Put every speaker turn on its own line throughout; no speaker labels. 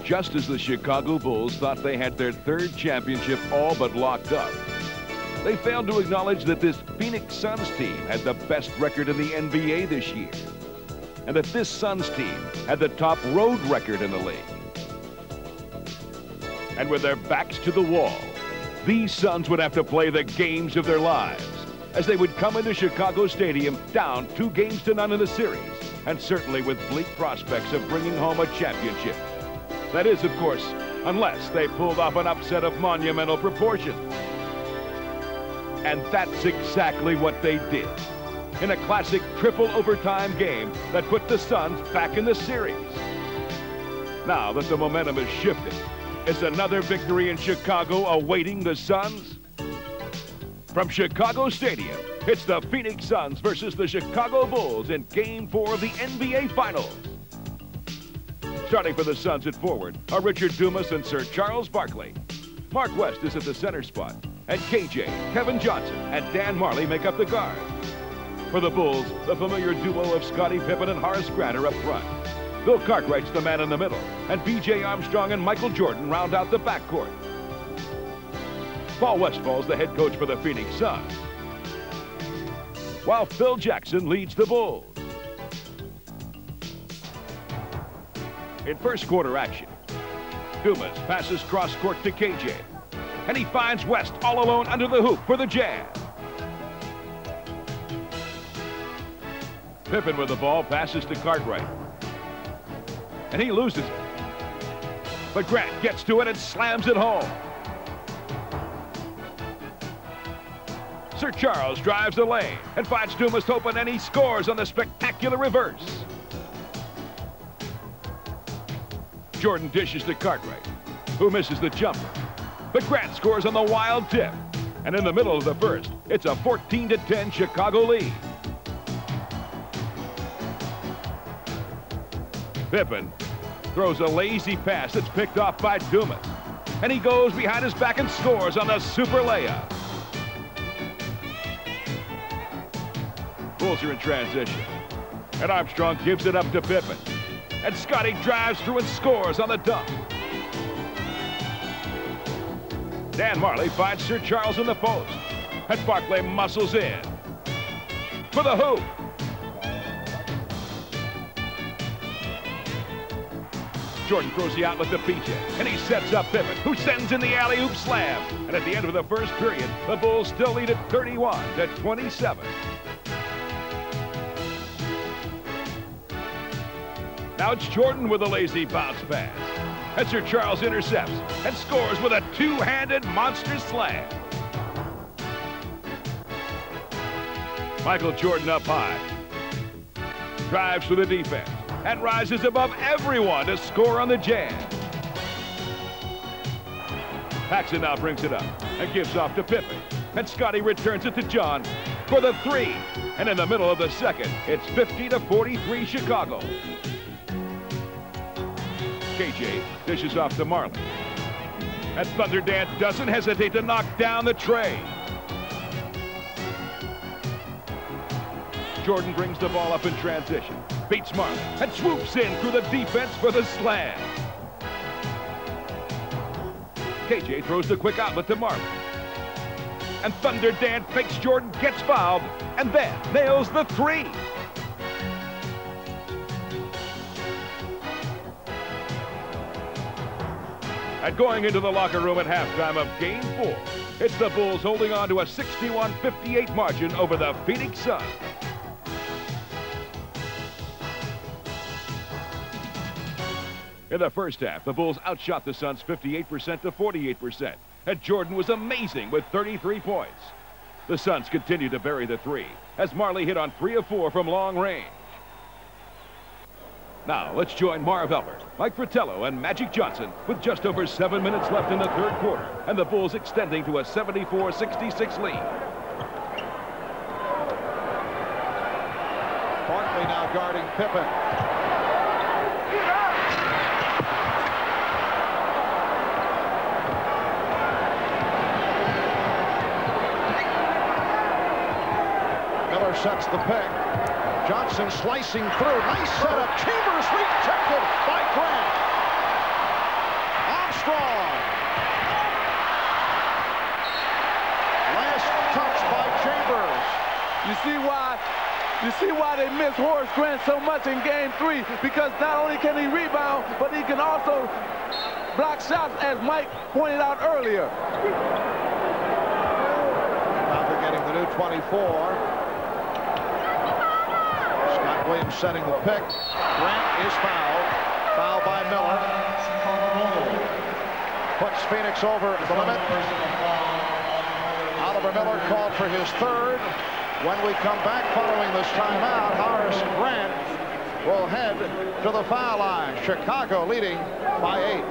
Just as the Chicago Bulls thought they had their third championship all but locked up, they failed to acknowledge that this Phoenix Suns team had the best record in the NBA this year, and that this Suns team had the top road record in the league. And with their backs to the wall, these Suns would have to play the games of their lives as they would come into Chicago Stadium down 2-0 in the series, and certainly with bleak prospects of bringing home a championship. That is, of course, unless they pulled off an upset of monumental proportions. And that's exactly what they did in a classic triple overtime game that put the Suns back in the series. Now that the momentum has shifted, is another victory in Chicago awaiting the Suns? From Chicago Stadium, it's the Phoenix Suns versus the Chicago Bulls in Game 4 of the NBA Finals. Starting for the Suns at forward are Richard Dumas and Sir Charles Barkley. Mark West is at the center spot, and KJ, Kevin Johnson, and Dan Marley make up the guard. For the Bulls, the familiar duo of Scottie Pippen and Horace Grant are up front. Bill Cartwright's the man in the middle, and B.J. Armstrong and Michael Jordan round out the backcourt. Paul Westphal's the head coach for the Phoenix Suns, while Phil Jackson leads the Bulls. In first quarter action, Dumas passes cross-court to KJ, and he finds West all alone under the hoop for the jam. Pippen with the ball passes to Cartwright, and he loses it. But Grant gets to it and slams it home. Sir Charles drives the lane and finds Dumas open, and he scores on the spectacular reverse. Jordan dishes to Cartwright, who misses the jumper. But Grant scores on the wild tip. And in the middle of the first, it's a 14-10 Chicago lead. Pippen throws a lazy pass that's picked off by Dumas, and he goes behind his back and scores on the super layup. Bulls are in transition, and Armstrong gives it up to Pippen, and Scottie drives through and scores on the dunk. Dan Marley finds Sir Charles in the post, and Barkley muscles in for the hoop. Jordan throws the outlet to PJ, and he sets up Pippen, who sends in the alley-oop slam. And at the end of the first period, the Bulls still lead at 31-27. Now it's Jordan with a lazy bounce pass. And Sir Charles intercepts and scores with a two-handed monster slam. Michael Jordan up high, drives through the defense, and rises above everyone to score on the jam. Paxson now brings it up and gives off to Pippen. And Scottie returns it to John for the three. And in the middle of the second, it's 50-43 Chicago. KJ dishes off to Marley. And Thunder Dan doesn't hesitate to knock down the tray. Jordan brings the ball up in transition, beats Marley, and swoops in through the defense for the slam. KJ throws the quick outlet to Marley. And Thunder Dan fakes Jordan, gets fouled, and then nails the three. And going into the locker room at halftime of Game 4, it's the Bulls holding on to a 61-58 margin over the Phoenix Suns. In the first half, the Bulls outshot the Suns 58% to 48%, and Jordan was amazing with 33 points. The Suns continued to bury the three, as Marley hit on 3 of 4 from long range. Now, let's join Marv Albert, Mike Fratello, and Magic Johnson with just over 7 minutes left in the third quarter, and the Bulls extending to a 74-66 lead.
Barkley now guarding Pippen. Miller sets the pick. Johnson slicing through. Nice setup. Chambers rejected by Grant.
miss Horace Grant so much in Game 3 because not only can he rebound, but he can also block shots, as Mike pointed out earlier.
Now they're getting the new 24. Scott Williams setting the pick. Grant is fouled. Foul by Miller. Puts Phoenix over the limit. Oliver Miller called for his third. When we come back following this timeout, Horace Grant will head to the foul line. Chicago leading by 8.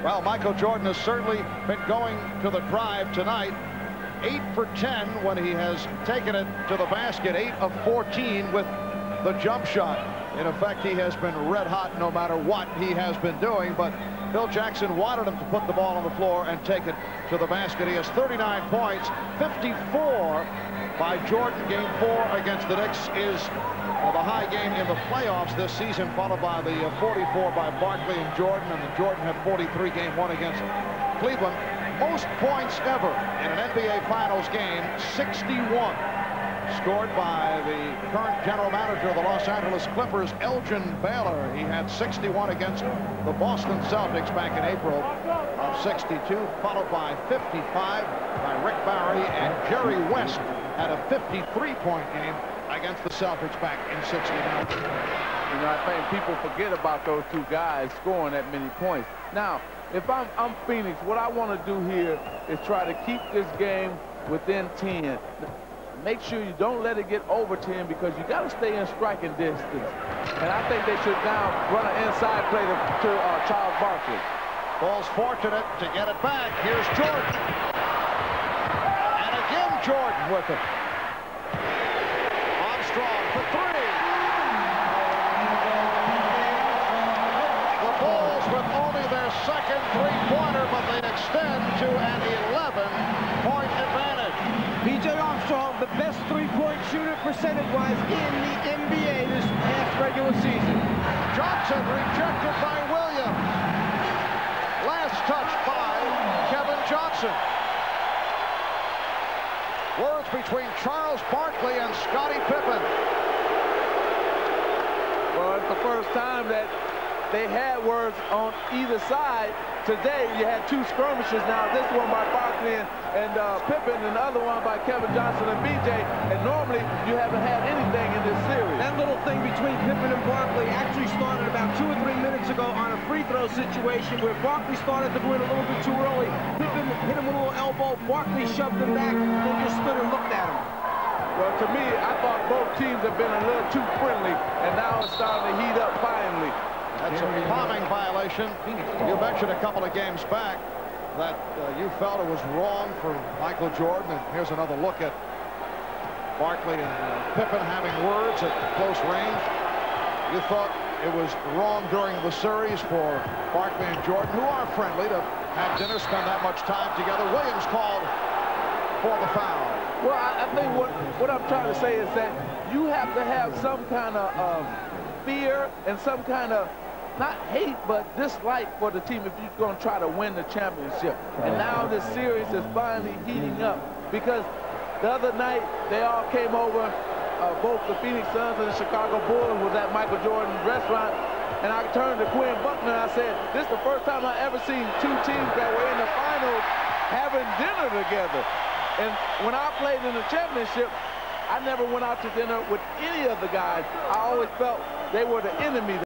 Well, Michael Jordan has certainly been going to the drive tonight. 8 for 10 when he has taken it to the basket. 8 of 14 with the jump shot. In effect, he has been red hot no matter what he has been doing, but Phil Jackson wanted him to put the ball on the floor and take it to the basket. He has 39 points, 54 by Jordan. Game 4 against the Knicks is the high game in the playoffs this season, followed by the 44 by Barkley and Jordan, and then Jordan had 43 Game 1 against Cleveland. Most points ever in an NBA Finals game, 61. Scored by the current general manager of the Los Angeles Clippers, Elgin Baylor. He had 61 against the Boston Celtics back in April of 62, followed by 55 by Rick Barry, and Jerry West had a 53-point game against the Celtics back in 69.
You know, I think people forget about those two guys scoring that many points. Now, if I'm Phoenix, what I want to do here is try to keep this game within 10. Make sure you don't let it get over 10 because you got to stay in striking distance. And I think they should now run an inside play to Charles Barkley.
Ball's fortunate to get it back. Here's Jordan. And again, Jordan with it. Armstrong for 3. The Bulls with only their second three-pointer, but they extend to an 11-point advantage.
B.J. Armstrong, the best three-point shooter percentage-wise in the NBA this past regular season.
Johnson rejected by Williams. Last touch by Kevin Johnson. Words between Charles Barkley and Scottie Pippen.
Well, it's the first time that they had words on either side. Today, you had two skirmishes. Now, this one by Barkley and Pippen, and the other one by Kevin Johnson and B.J. And normally, you haven't had anything in this series.
That little thing between Pippen and Barkley actually started about 2 or 3 minutes ago on a free throw situation where Barkley started to go in a little bit too early. Pippen hit him with a little elbow. Barkley shoved him back and just stood and looked at him.
Well, to me, I thought both teams have been a little too friendly, and now it's starting to heat up finally.
That's a palming violation. You mentioned a couple of games back that you felt it was wrong for Michael Jordan. And here's another look at Barkley and Pippen having words at close range. You thought it was wrong during the series for Barkley and Jordan, who are friendly, to have dinner, spend that much time together. Williams called for the foul.
Well, I think what I'm trying to say is that you have to have some kind of fear and some kind of, not hate, but dislike for the team if you're going to try to win the championship. And now this series is finally heating up because the other night they all came over, both the Phoenix Suns and the Chicago Bulls was at Michael Jordan's restaurant, and I turned to Quinn Buckner and I said, this is the first time I ever seen two teams that were in the finals having dinner together. And when I played in the championship, I never went out to dinner with any of the guys. I always felt they were the enemy.